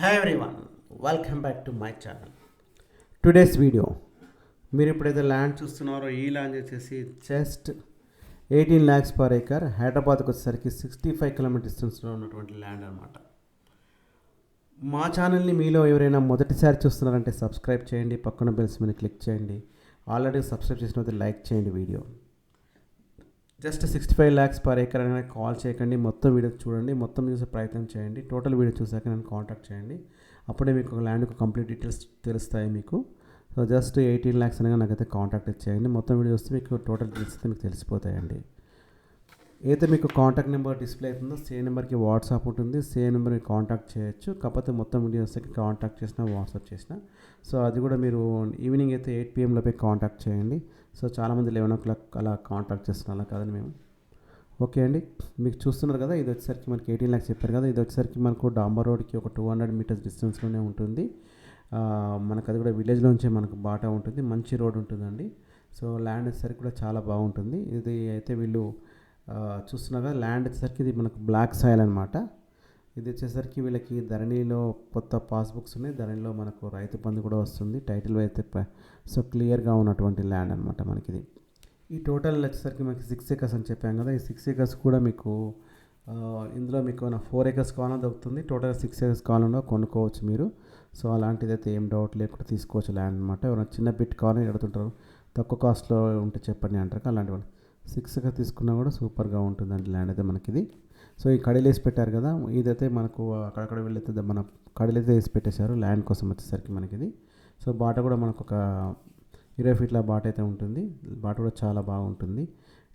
Hi everyone, welcome back to my channel. Today's video మీరు ఎప్పుడైతే land చూస్తున్నారో ఈ ల్యాండ్ వచ్చేసి జస్ట్ 18 lakhs per acre, హైదరాబాద్కి వచ్చేసరికి 65 km డిస్టెన్స్లో ఉన్నటువంటి ల్యాండ్ అనమాట. మా ఛానల్ని మీలో ఎవరైనా మొదటిసారి చూస్తున్నారంటే సబ్స్క్రైబ్ చేయండి, పక్కన బెల్స్ మీద క్లిక్ చేయండి. ఆల్రెడీ సబ్స్క్రైబ్ చేసిన లైక్ చేయండి. Video just 65 lakhs per acre అనేది కాల్ చేయకండి, మొత్తం వీడియో చూడండి, మొత్తం చూసే ప్రయత్నం చేయండి. టోటల్ వీడియో చూసాక నన్ను కాంటాక్ట్ చేయండి, అప్పుడే మీకు ల్యాండ్ కంప్లీట్ డీటెయిల్స్ తెలుస్తాయి మీకు. సో జస్ట్ 18 lakhs అనగా నాకైతే కాంటాక్ట్ ఇచ్చేయండి. మొత్తం వీడియో వస్తే మీకు టోటల్ డీటెయిల్స్ అయితే మీకు తెలిసిపోతాయండి. అయితే మీకు కాంటాక్ట్ నెంబర్ డిస్ప్లే అవుతుందో సేమ్ నెంబర్కి వాట్సాప్ ఉంటుంది, సేమ్ నెంబర్ మీరు కాంటాక్ట్ చేయొచ్చు. కాకపోతే మొత్తం వీడియోస్కి కాంటాక్ట్ చేసినా వాట్సాప్ చేసినా సో అది కూడా మీరు ఈవినింగ్ అయితే 8 PM లోపే కాంటాక్ట్ చేయండి. సో చాలామంది 11 o'clock అలా కాంటాక్ట్ చేస్తున్నారు, అలా కాదని మేము. ఓకే అండి, మీకు చూస్తున్నారు కదా, ఇది వచ్చేసరికి మనకి 18 lakhs చెప్పారు కదా, ఇది వచ్చేసరికి మనకు డాంబర్ రోడ్కి ఒక 200 meters డిస్టెన్స్లోనే ఉంటుంది. మనకు అది కూడా విలేజ్లోంచే మనకు బాటా ఉంటుంది, మంచి రోడ్ ఉంటుందండి. సో ల్యాండ్ వచ్చేసరికి కూడా చాలా బాగుంటుంది. ఇది అయితే వీళ్ళు చూస్తున్నారు కదా, ల్యాండ్ వచ్చేసరికి ఇది మనకు బ్లాక్ సాయిల్ అనమాట. ఇది వచ్చేసరికి వీళ్ళకి ధరణిలో కొత్త పాస్బుక్స్ ఉన్నాయి, ధరణిలో మనకు రైతు బంధు కూడా వస్తుంది, టైటిల్ అయితే సో క్లియర్గా ఉన్నటువంటి ల్యాండ్ అనమాట మనకి ఇది. ఈ టోటల్ వచ్చేసరికి మనకి 6 acres అని చెప్పాం కదా, ఈ 6 acres కూడా మీకు ఇందులో మీకు 4 acres కావాలన్నా దొరుకుతుంది, టోటల్ 6 acres కావాలన్నా కొనుక్కోవచ్చు మీరు. సో అలాంటిది అయితే ఏం డౌట్ లేకుండా తీసుకోవచ్చు ల్యాండ్ అనమాట. ఎవరైనా చిన్న బిట్ కావాలని అడుగుతుంటారు, తక్కువ కాస్ట్లో ఉంటే చెప్పండి అంటారు, అలాంటి వాళ్ళు 6 acres తీసుకున్నా కూడా సూపర్గా ఉంటుందండి ల్యాండ్ అయితే మనకి ఇది. సో ఈ కడీలు వేసి పెట్టారు కదా, ఇదైతే మనకు అక్కడక్కడ వెళ్ళైతే మన కడీలు అయితే వేసి పెట్టేశారు ల్యాండ్ కోసం వచ్చేసరికి మనకి ఇది. సో బాట కూడా మనకు ఒక 20 feet బాట అయితే ఉంటుంది, బాట కూడా చాలా బాగుంటుంది.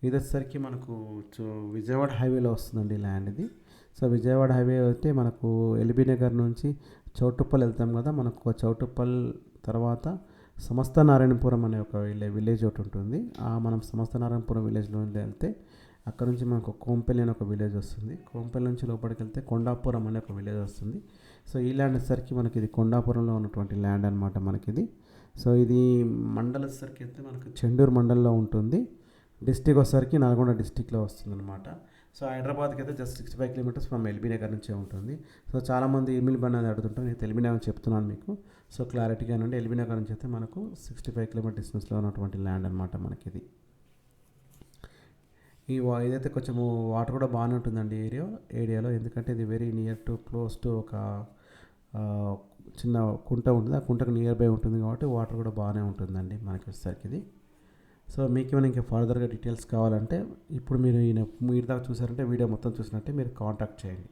ఇది వచ్చేసరికి మనకు విజయవాడ హైవేలో వస్తుందండి ల్యాండ్ ఇది. సో విజయవాడ హైవే అయితే మనకు ఎల్బీ నగర్ నుంచి చౌటుప్పల్ వెళ్తాం కదా, మనకు చౌటుప్పల్ తర్వాత సమస్త నారాయణపురం అనే ఒక విలేజ్ ఒకటి ఉంటుంది. మనం సమస్త నారాయణపురం విలేజ్లో వెళ్తే అక్కడ నుంచి మనకు కోంపల్లి అనే ఒక విలేజ్ వస్తుంది, కోంపల్లి నుంచి లోపలికి వెళ్తే కొండాపురం అనే ఒక విలేజ్ వస్తుంది. సో ఈ ల్యాండ్ వచ్చేసరికి మనకి ఇది కొండాపురంలో ఉన్నటువంటి ల్యాండ్ అనమాట మనకి ఇది. సో ఇది మండల్ వచ్చేసరికి అయితే మనకు చెండూరు మండల్లో ఉంటుంది, డిస్టిక్ వచ్చేసరికి నల్గొండ డిస్టిక్లో వస్తుంది అనమాట. సో హైదరాబాద్కి అయితే just 65 kilometers from LB Nagar నుంచే ఉంటుంది. సో చాలామంది ఎల్బీ బండి అనేది అడుగుతుంటారు, నేను ఎల్బీ నగర్ చెప్తున్నాను మీకు. సో క్లారిటీగా నుండి ఎల్బీ నగర్ నుంచి అయితే మనకు 65 kilometers డిస్టెన్స్లో ఉన్నటువంటి ల్యాండ్ అనమాట మనకి ఇది. ఇదైతే కొంచెము వాటర్ కూడా బాగానే ఉంటుందండి ఏరియాలో, ఎందుకంటే ఇది very near to close to ఒక చిన్న కుంట ఉంటుంది, ఆ కుంటకు నియర్ బై ఉంటుంది కాబట్టి వాటర్ కూడా బాగానే ఉంటుందండి మనకి వచ్చేసరికి ఇది. సో మీకు ఏమైనా ఇంకా ఫర్దర్గా డీటెయిల్స్ కావాలంటే ఇప్పుడు మీరు దాకా చూసారంటే వీడియో మొత్తం చూసినట్టే మీరు కాంటాక్ట్ చేయండి.